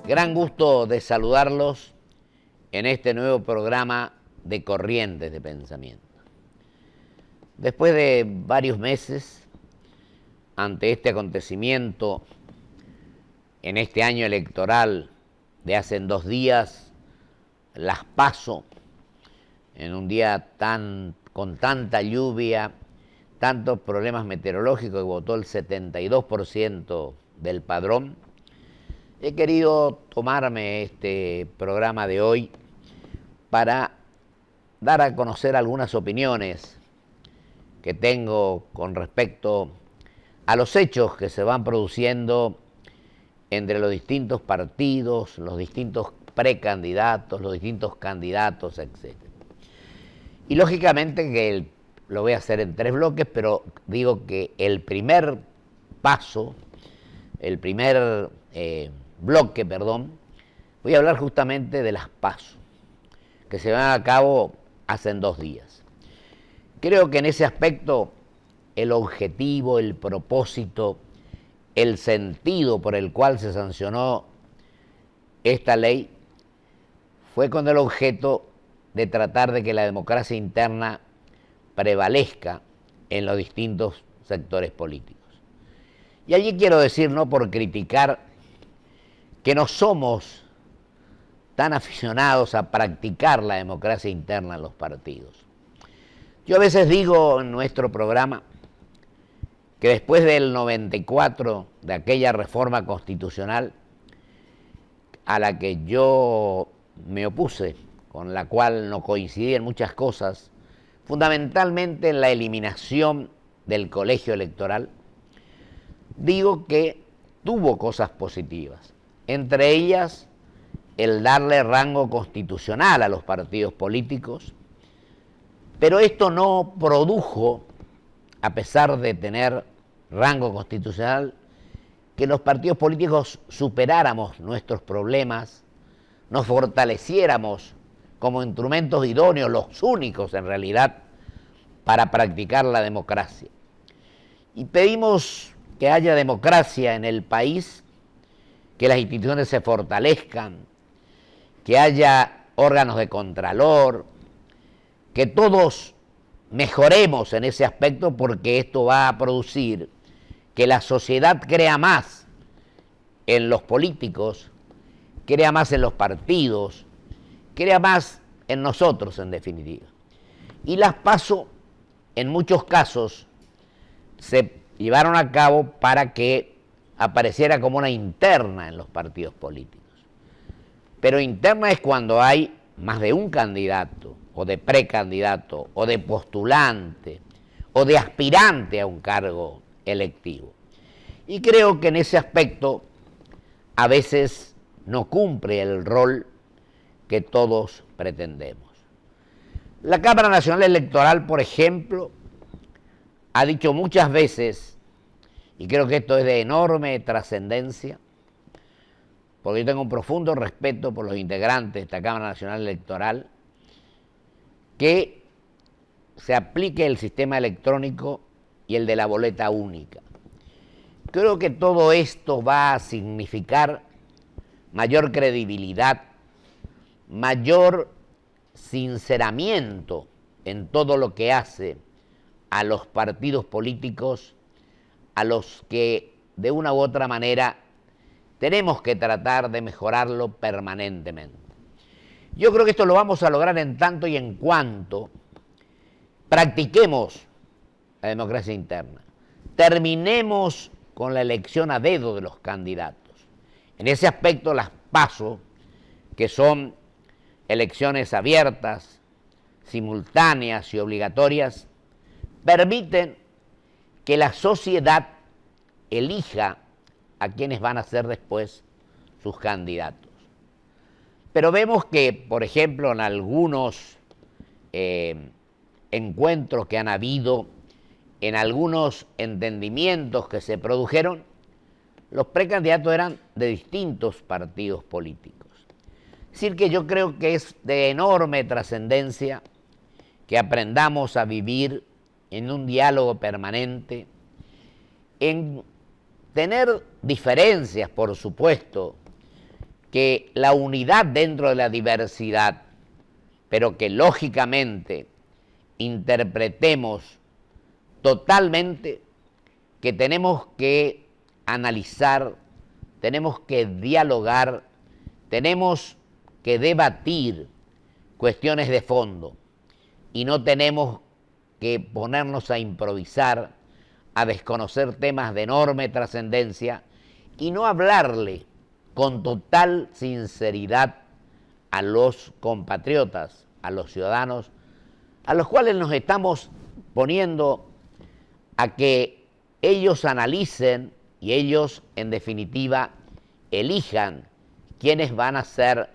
Gran gusto de saludarlos en este nuevo programa de Corrientes de Pensamiento. Después de varios meses, ante este acontecimiento, en este año electoral de hace 2 días, las PASO, en un día con tanta lluvia, tantos problemas meteorológicos, que votó el 72% del padrón, he querido tomarme este programa de hoy para dar a conocer algunas opiniones que tengo con respecto a los hechos que se van produciendo entre los distintos partidos, los distintos precandidatos, los distintos candidatos, etc. Y lógicamente que lo voy a hacer en 3 bloques, pero digo que el primer paso, el primer bloque, voy a hablar justamente de las PASO, que se van a cabo hace 2 días. Creo que en ese aspecto el objetivo, el propósito, el sentido por el cual se sancionó esta ley fue con el objeto de tratar de que la democracia interna prevalezca en los distintos sectores políticos. Y allí quiero decir, no por criticar, que no somos tan aficionados a practicar la democracia interna en los partidos. Yo a veces digo en nuestro programa que después del 94, de aquella reforma constitucional a la que yo me opuse, con la cual no coincidí en muchas cosas, fundamentalmente en la eliminación del colegio electoral, digo que tuvo cosas positivas, entre ellas el darle rango constitucional a los partidos políticos, pero esto no produjo, a pesar de tener rango constitucional, que los partidos políticos superáramos nuestros problemas, nos fortaleciéramos como instrumentos idóneos, los únicos en realidad, para practicar la democracia. Y pedimos que haya democracia en el país, que las instituciones se fortalezcan, que haya órganos de contralor, que todos mejoremos en ese aspecto, porque esto va a producir que la sociedad crea más en los políticos, crea más en los partidos, crea más en nosotros, en definitiva. Y las PASO, en muchos casos, se llevaron a cabo para que apareciera como una interna en los partidos políticos. Pero interna es cuando hay más de un candidato, o de precandidato, o de postulante, o de aspirante a un cargo electivo. Y creo que en ese aspecto a veces no cumple el rol que todos pretendemos. La Cámara Nacional Electoral, por ejemplo, ha dicho muchas veces, y creo que esto es de enorme trascendencia, porque yo tengo un profundo respeto por los integrantes de esta Cámara Nacional Electoral, que se aplique el sistema electrónico y el de la boleta única. Creo que todo esto va a significar mayor credibilidad, mayor sinceramiento en todo lo que hace a los partidos políticos, a los que de una u otra manera tenemos que tratar de mejorarlo permanentemente. Yo creo que esto lo vamos a lograr en tanto y en cuanto practiquemos la democracia interna, terminemos con la elección a dedo de los candidatos. En ese aspecto, las PASO, que son elecciones abiertas, simultáneas y obligatorias, permiten que la sociedad elija a quienes van a ser después sus candidatos. Pero vemos que, por ejemplo, en algunos encuentros que han habido, en algunos entendimientos que se produjeron, los precandidatos eran de distintos partidos políticos. Es decir, que yo creo que es de enorme trascendencia que aprendamos a vivir en un diálogo permanente, en tener diferencias, por supuesto, que la unidad dentro de la diversidad, pero que lógicamente interpretemos totalmente que tenemos que analizar, tenemos que dialogar, tenemos que debatir cuestiones de fondo y no tenemos que ponernos a improvisar, a desconocer temas de enorme trascendencia y no hablarle con total sinceridad a los compatriotas, a los ciudadanos, a los cuales nos estamos poniendo a que ellos analicen y ellos, en definitiva, elijan quiénes van a ser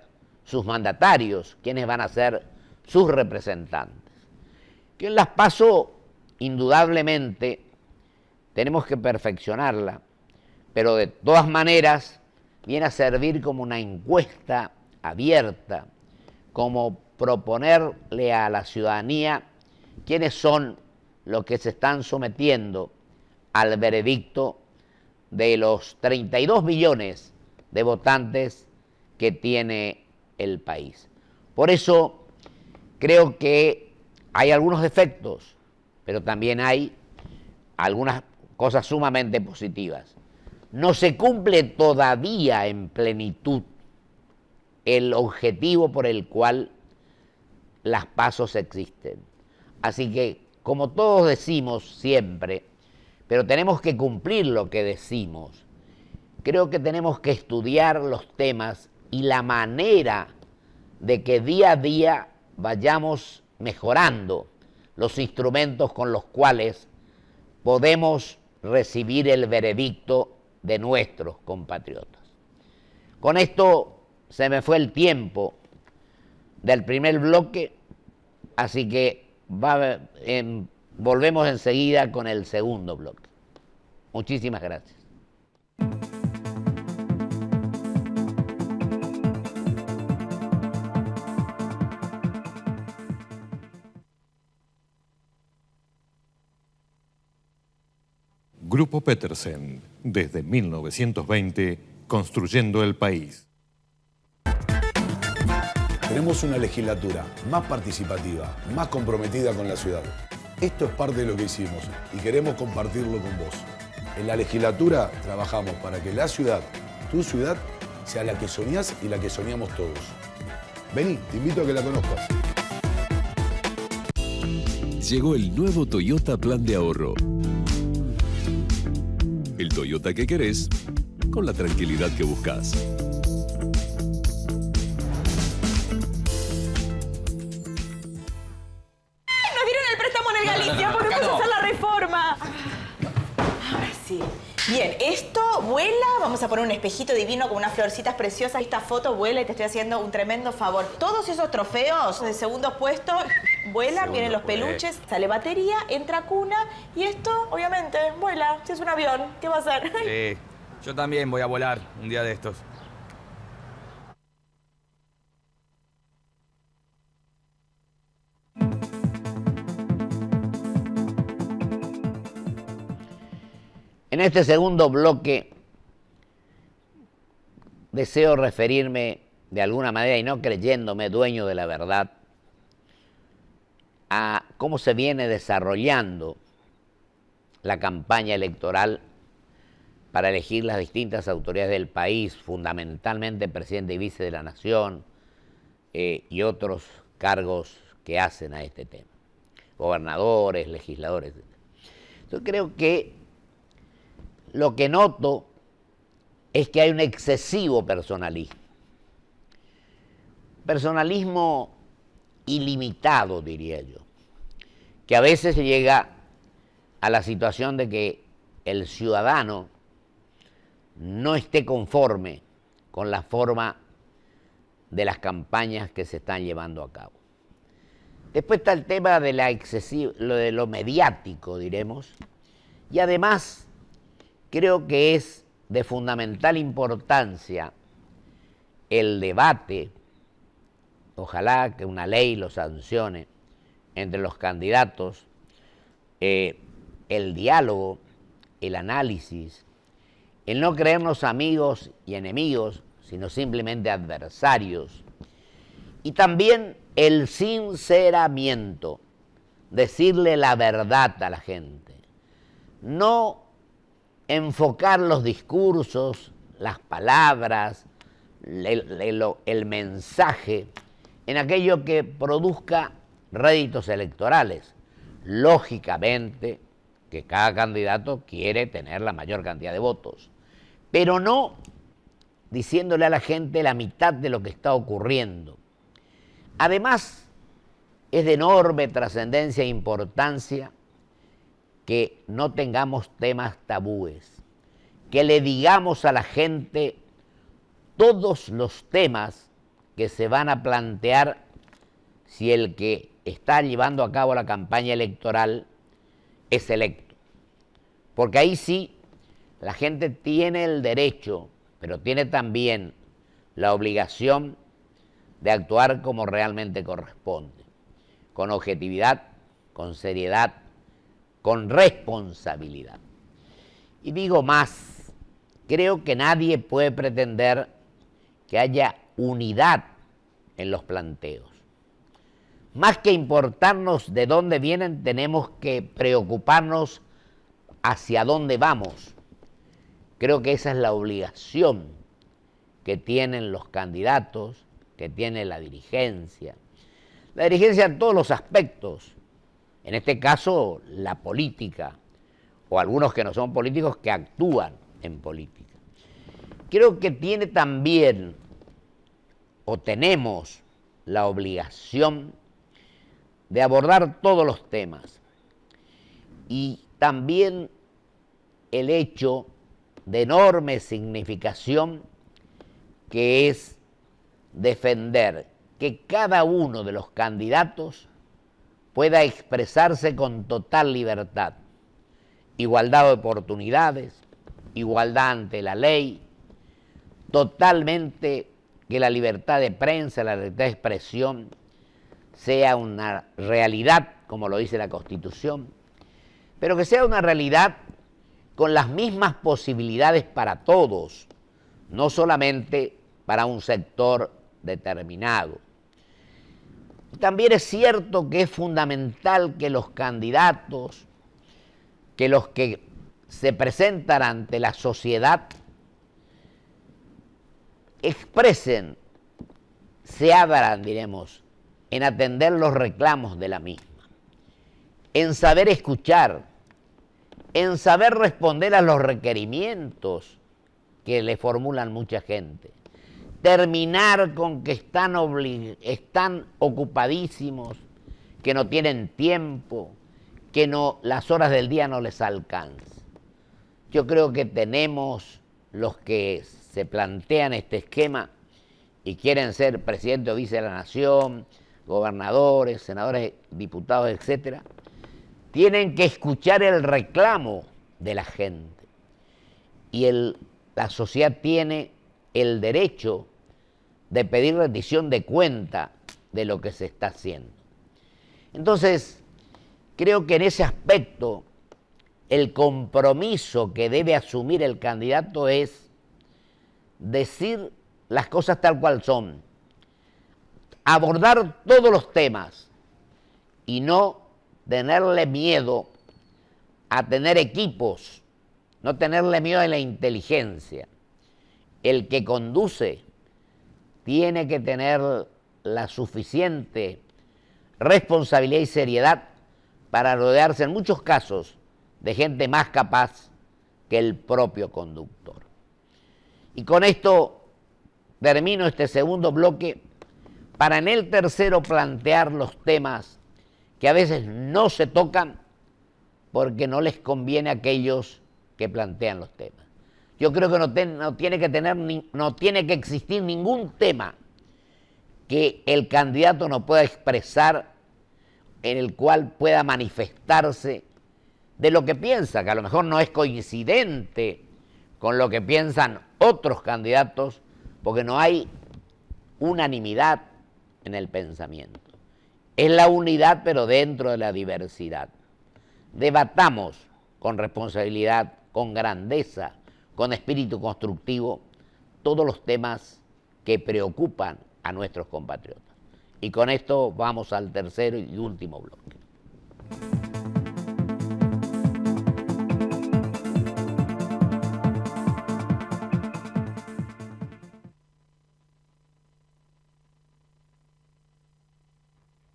sus mandatarios, quiénes van a ser sus representantes. Que en las PASO, indudablemente, tenemos que perfeccionarla, pero de todas maneras viene a servir como una encuesta abierta, como proponerle a la ciudadanía quiénes son los que se están sometiendo al veredicto de los 32 millones de votantes que tiene el país. Por eso creo que hay algunos defectos, pero también hay algunas cosas sumamente positivas. No se cumple todavía en plenitud el objetivo por el cual las PASO existen. Así que, como todos decimos siempre, pero tenemos que cumplir lo que decimos, creo que tenemos que estudiar los temas y la manera de que día a día vayamos mejorando los instrumentos con los cuales podemos recibir el veredicto de nuestros compatriotas. Con esto se me fue el tiempo del primer bloque, así que volvemos enseguida con el segundo bloque. Muchísimas gracias. Grupo Petersen, desde 1920, construyendo el país. Tenemos una legislatura más participativa, más comprometida con la ciudad. Esto es parte de lo que hicimos y queremos compartirlo con vos. En la legislatura trabajamos para que la ciudad, tu ciudad, sea la que soñás y la que soñamos todos. Vení, te invito a que la conozcas. Llegó el nuevo Toyota Plan de Ahorro. El Toyota que querés, con la tranquilidad que buscas. Galicia, por no hacer la reforma. Ahora sí. Bien, esto vuela. Vamos a poner un espejito divino con unas florcitas preciosas. Esta foto vuela y te estoy haciendo un tremendo favor. Todos esos trofeos de segundo puesto vuelan, vienen los peluches, sale batería, entra cuna y esto, obviamente, vuela. Si es un avión, ¿qué va a hacer? Sí, yo también voy a volar un día de estos. En este segundo bloque deseo referirme de alguna manera, y no creyéndome dueño de la verdad, a cómo se viene desarrollando la campaña electoral para elegir las distintas autoridades del país, fundamentalmente presidente y vice de la Nación y otros cargos que hacen a este tema, gobernadores, legisladores, etc. Yo creo que lo que noto es que hay un excesivo personalismo. Personalismo ilimitado, diría yo, que a veces llega a la situación de que el ciudadano no esté conforme con la forma de las campañas que se están llevando a cabo. Después está el tema de lo mediático, diremos, y además creo que es de fundamental importancia el debate, ojalá que una ley lo sancione, entre los candidatos, el diálogo, el análisis, el no creernos amigos y enemigos, sino simplemente adversarios. Y también el sinceramiento, decirle la verdad a la gente, no enfocar los discursos, las palabras, el mensaje en aquello que produzca réditos electorales. Lógicamente que cada candidato quiere tener la mayor cantidad de votos, pero no diciéndole a la gente la mitad de lo que está ocurriendo. Además, es de enorme trascendencia e importancia que no tengamos temas tabúes, que le digamos a la gente todos los temas que se van a plantear si el que está llevando a cabo la campaña electoral es electo. Porque ahí sí, la gente tiene el derecho, pero tiene también la obligación de actuar como realmente corresponde, con objetividad, con seriedad, con responsabilidad. Y digo más, creo que nadie puede pretender que haya unidad en los planteos. Más que importarnos de dónde vienen, tenemos que preocuparnos hacia dónde vamos. Creo que esa es la obligación que tienen los candidatos, que tiene la dirigencia. La dirigencia en todos los aspectos, en este caso la política, o algunos que no son políticos que actúan en política. Creo que tiene también, o tenemos la obligación de abordar todos los temas, y también el hecho de enorme significación que es defender que cada uno de los candidatos pueda expresarse con total libertad, igualdad de oportunidades, igualdad ante la ley, totalmente que la libertad de prensa, la libertad de expresión sea una realidad, como lo dice la Constitución, pero que sea una realidad con las mismas posibilidades para todos, no solamente para un sector determinado. También es cierto que es fundamental que los candidatos, que los que se presentan ante la sociedad, expresen, se abran, diremos, en atender los reclamos de la misma, en saber escuchar, en saber responder a los requerimientos que le formulan mucha gente. Terminar con que están ocupadísimos, que no tienen tiempo, que no, las horas del día no les alcanzan. Yo creo que tenemos, los que se plantean este esquema y quieren ser presidente o vice de la nación, gobernadores, senadores, diputados, etcétera, tienen que escuchar el reclamo de la gente. Y la sociedad tiene el derecho de pedir rendición de cuenta de lo que se está haciendo. Entonces, creo que en ese aspecto, el compromiso que debe asumir el candidato es decir las cosas tal cual son, abordar todos los temas y no tenerle miedo a tener equipos, no tenerle miedo a la inteligencia. El que conduce tiene que tener la suficiente responsabilidad y seriedad para rodearse en muchos casos de gente más capaz que el propio conductor. Y con esto termino este segundo bloque para en el tercero plantear los temas que a veces no se tocan porque no les conviene a aquellos que plantean los temas. Yo creo que no tiene que existir ningún tema que el candidato no pueda expresar, en el cual pueda manifestarse de lo que piensa, que a lo mejor no es coincidente con lo que piensan otros candidatos, porque no hay unanimidad en el pensamiento. Es la unidad, pero dentro de la diversidad. Debatamos con responsabilidad, con grandeza, con espíritu constructivo, todos los temas que preocupan a nuestros compatriotas. Y con esto vamos al tercer y último bloque.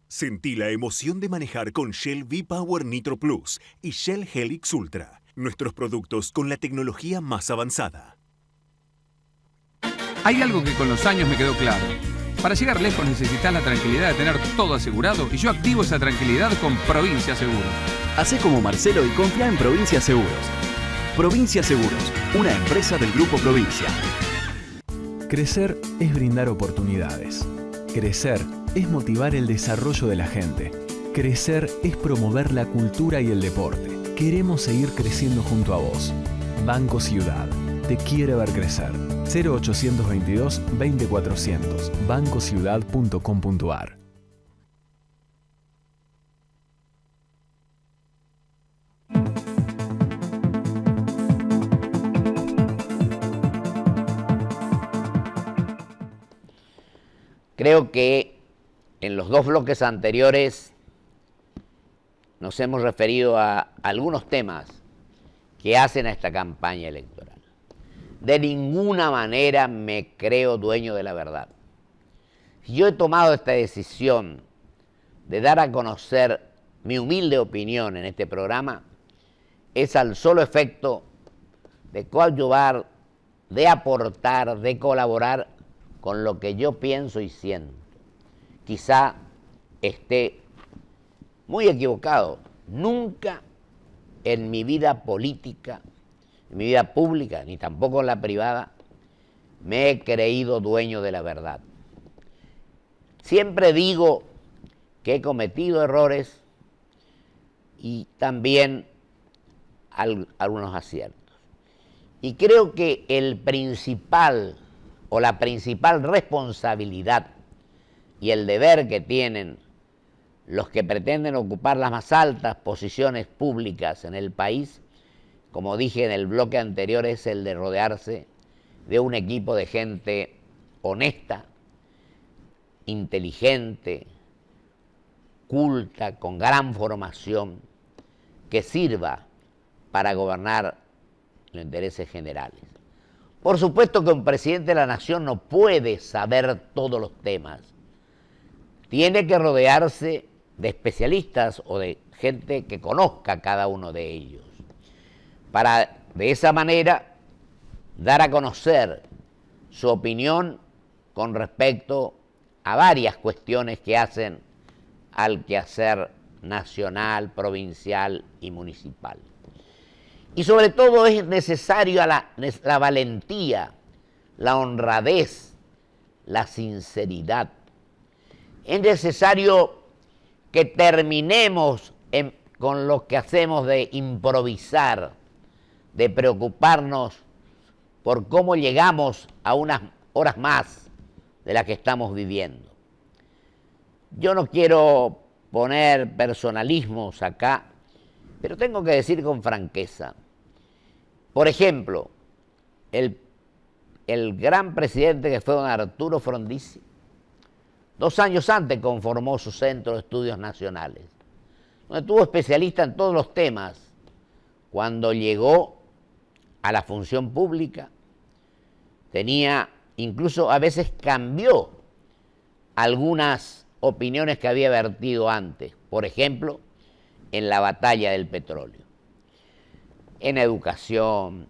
Sentí la emoción de manejar con Shell V-Power Nitro Plus y Shell Helix Ultra, nuestros productos con la tecnología más avanzada. Hay algo que con los años me quedó claro. Para llegar lejos necesitas la tranquilidad de tener todo asegurado y yo activo esa tranquilidad con Provincia Seguros. Hacé como Marcelo y confía en Provincia Seguros. Provincia Seguros, una empresa del Grupo Provincia. Crecer es brindar oportunidades. Crecer es motivar el desarrollo de la gente. Crecer es promover la cultura y el deporte. Queremos seguir creciendo junto a vos. Banco Ciudad. Te quiere ver crecer. 0822 20400. bancociudad.com.ar. Creo que en los dos bloques anteriores nos hemos referido a algunos temas que hacen a esta campaña electoral. De ninguna manera me creo dueño de la verdad. Si yo he tomado esta decisión de dar a conocer mi humilde opinión en este programa, es al solo efecto de coadyuvar, de aportar, de colaborar con lo que yo pienso y siento. Quizá esté muy equivocado. Nunca en mi vida política, en mi vida pública, ni tampoco en la privada, me he creído dueño de la verdad. Siempre digo que he cometido errores y también algunos aciertos. Y creo que el principal o la principal responsabilidad y el deber que tienen los que pretenden ocupar las más altas posiciones públicas en el país, como dije en el bloque anterior, es el de rodearse de un equipo de gente honesta, inteligente, culta, con gran formación, que sirva para gobernar los intereses generales. Por supuesto que un presidente de la nación no puede saber todos los temas. Tiene que rodearse de especialistas o de gente que conozca cada uno de ellos, para de esa manera dar a conocer su opinión con respecto a varias cuestiones que hacen al quehacer nacional, provincial y municipal. Y sobre todo es necesario la valentía, la honradez, la sinceridad. Es necesario que terminemos con lo que hacemos de improvisar, de preocuparnos por cómo llegamos a unas horas más de las que estamos viviendo. Yo no quiero poner personalismos acá, pero tengo que decir con franqueza. Por ejemplo, el gran presidente que fue don Arturo Frondizi, 2 años antes conformó su Centro de Estudios Nacionales, donde tuvo especialista en todos los temas. Cuando llegó a la función pública, tenía, incluso a veces cambió algunas opiniones que había vertido antes, por ejemplo, en la batalla del petróleo, en educación,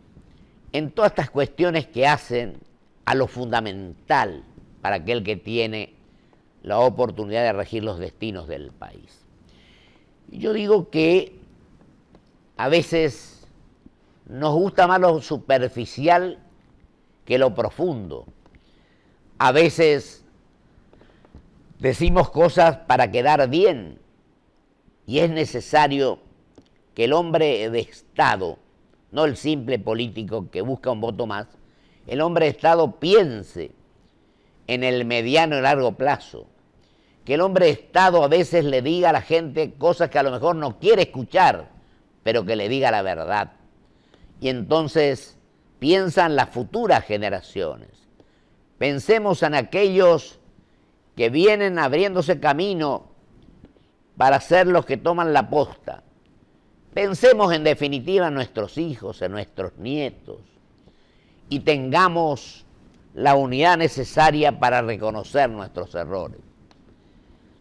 en todas estas cuestiones que hacen a lo fundamental para aquel que tiene la oportunidad de regir los destinos del país. Yo digo que a veces nos gusta más lo superficial que lo profundo. A veces decimos cosas para quedar bien y es necesario que el hombre de Estado, no el simple político que busca un voto más, el hombre de Estado piense en el mediano y largo plazo, que el hombre de Estado a veces le diga a la gente cosas que a lo mejor no quiere escuchar, pero que le diga la verdad. Y entonces piensan las futuras generaciones, Pensemos en aquellos que vienen abriéndose camino para ser los que toman la posta. Pensemos en definitiva en nuestros hijos, en nuestros nietos, y tengamos la unidad necesaria para reconocer nuestros errores.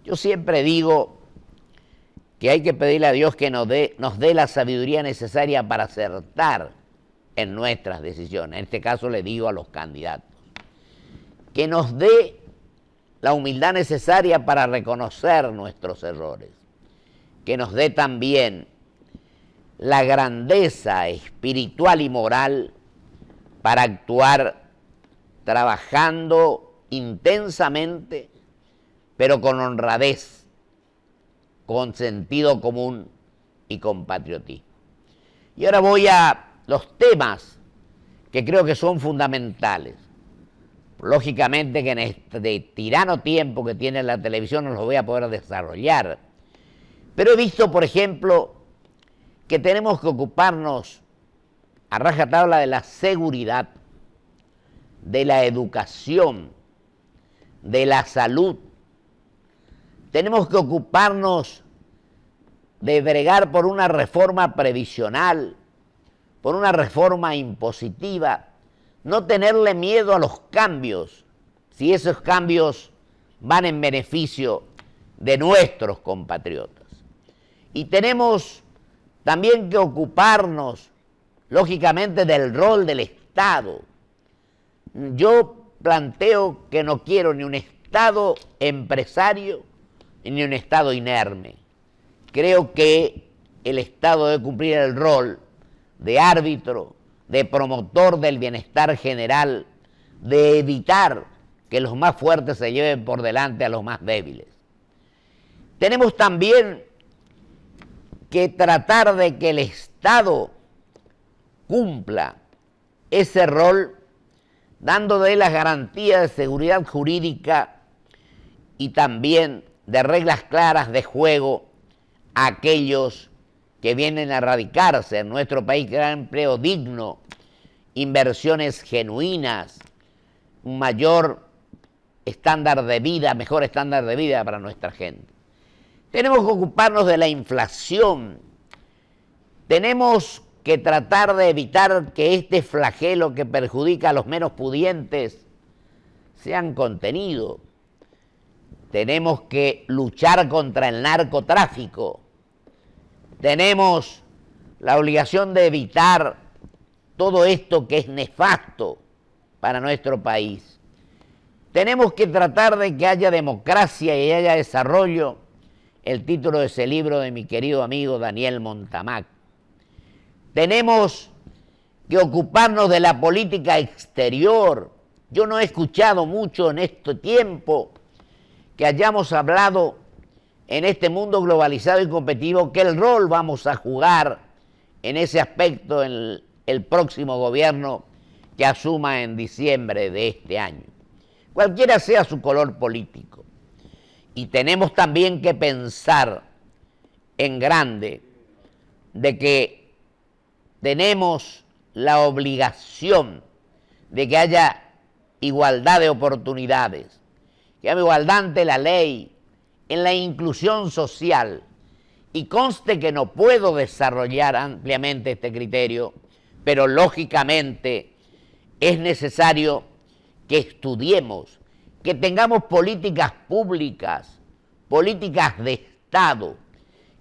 Yo siempre digo que hay que pedirle a Dios que nos dé la sabiduría necesaria para acertar en nuestras decisiones. En este caso le digo a los candidatos, que nos dé la humildad necesaria para reconocer nuestros errores, que nos dé también la grandeza espiritual y moral para actuar trabajando intensamente, pero con honradez, con sentido común y con patriotismo. Y ahora voy a los temas que creo que son fundamentales. Lógicamente que en este tirano tiempo que tiene la televisión no los voy a poder desarrollar, pero he visto, por ejemplo, que tenemos que ocuparnos a rajatabla de la seguridad, de la educación, de la salud. Tenemos que ocuparnos de bregar por una reforma previsional, por una reforma impositiva, no tenerle miedo a los cambios, si esos cambios van en beneficio de nuestros compatriotas. Y tenemos también que ocuparnos, lógicamente, del rol del Estado. Yo planteo que no quiero ni un Estado empresario ni un Estado inerme. Creo que el Estado debe cumplir el rol de árbitro, de promotor del bienestar general, de evitar que los más fuertes se lleven por delante a los más débiles. Tenemos también que tratar de que el Estado cumpla ese rol, dándole las garantías de seguridad jurídica y también de reglas claras de juego a aquellos que vienen a radicarse en nuestro país, crear empleo digno, inversiones genuinas, un mayor estándar de vida, mejor estándar de vida para nuestra gente. Tenemos que ocuparnos de la inflación. Tenemos que tratar de evitar que este flagelo que perjudica a los menos pudientes sean contenidos. Tenemos que luchar contra el narcotráfico. Tenemos la obligación de evitar todo esto que es nefasto para nuestro país. Tenemos que tratar de que haya democracia y haya desarrollo, el título de ese libro de mi querido amigo Daniel Montamac. Tenemos que ocuparnos de la política exterior. Yo no he escuchado mucho en este tiempo que hayamos hablado en este mundo globalizado y competitivo, qué rol vamos a jugar en ese aspecto en el próximo gobierno que asuma en diciembre de este año, cualquiera sea su color político. Y tenemos también que pensar en grande de que tenemos la obligación de que haya igualdad de oportunidades, que haya igualdad ante la ley, en la inclusión social. Y conste que no puedo desarrollar ampliamente este criterio, pero lógicamente es necesario que estudiemos, que tengamos políticas públicas, políticas de Estado,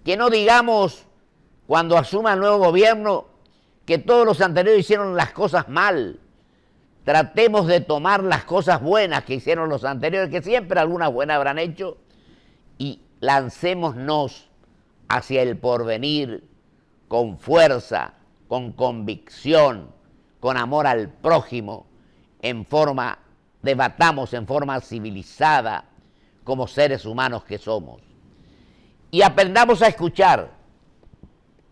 que no digamos cuando asuma el nuevo gobierno que todos los anteriores hicieron las cosas mal. Tratemos de tomar las cosas buenas que hicieron los anteriores, que siempre algunas buenas habrán hecho, y lancémonos hacia el porvenir con fuerza, con convicción, con amor al prójimo, debatamos en forma civilizada como seres humanos que somos. Y aprendamos a escuchar.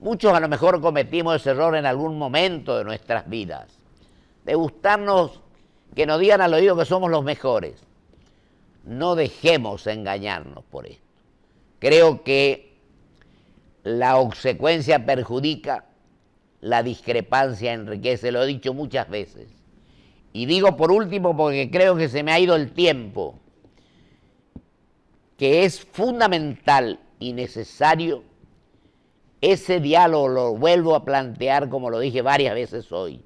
Muchos a lo mejor cometimos ese error en algún momento de nuestras vidas, de gustarnos que nos digan al oído que somos los mejores. No dejemos engañarnos por esto. Creo que la obsecuencia perjudica, la discrepancia enriquece, lo he dicho muchas veces. Y digo por último porque creo que se me ha ido el tiempo, que es fundamental y necesario ese diálogo, lo vuelvo a plantear como lo dije varias veces hoy,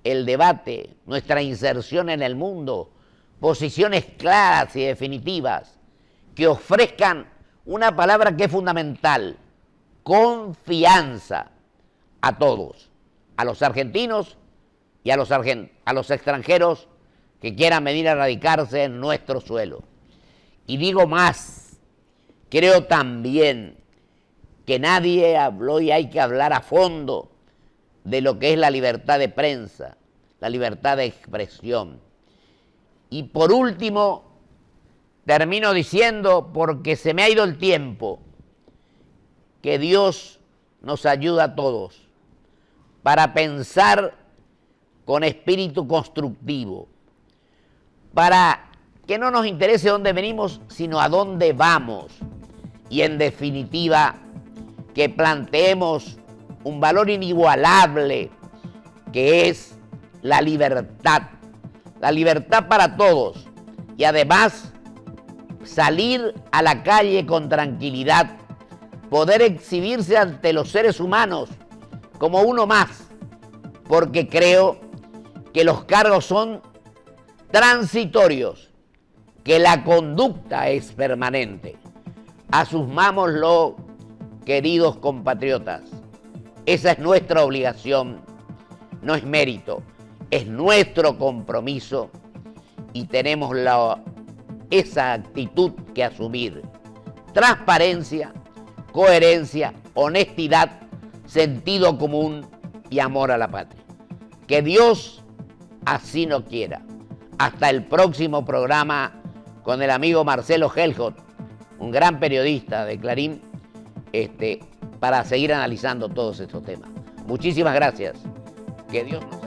el debate, nuestra inserción en el mundo, posiciones claras y definitivas que ofrezcan una palabra que es fundamental, confianza a todos, a los argentinos y a los extranjeros que quieran venir a radicarse en nuestro suelo. Y digo más, creo también que nadie habló y hay que hablar a fondo de lo que es la libertad de prensa, la libertad de expresión. Y por último, termino diciendo, porque se me ha ido el tiempo, que Dios nos ayuda a todos para pensar con espíritu constructivo, para que no nos interese dónde venimos, sino a dónde vamos. Y en definitiva, que planteemos un valor inigualable, que es la libertad para todos, y además salir a la calle con tranquilidad, poder exhibirse ante los seres humanos como uno más, porque creo que los cargos son transitorios, que la conducta es permanente. Asumámoslo, queridos compatriotas, esa es nuestra obligación, no es mérito, es nuestro compromiso y tenemos esa actitud que asumir. Transparencia, coherencia, honestidad, sentido común y amor a la patria. Que Dios así no quiera. Hasta el próximo programa con el amigo Marcelo Helhut, un gran periodista de Clarín, para seguir analizando todos estos temas. Muchísimas gracias. Que Dios nos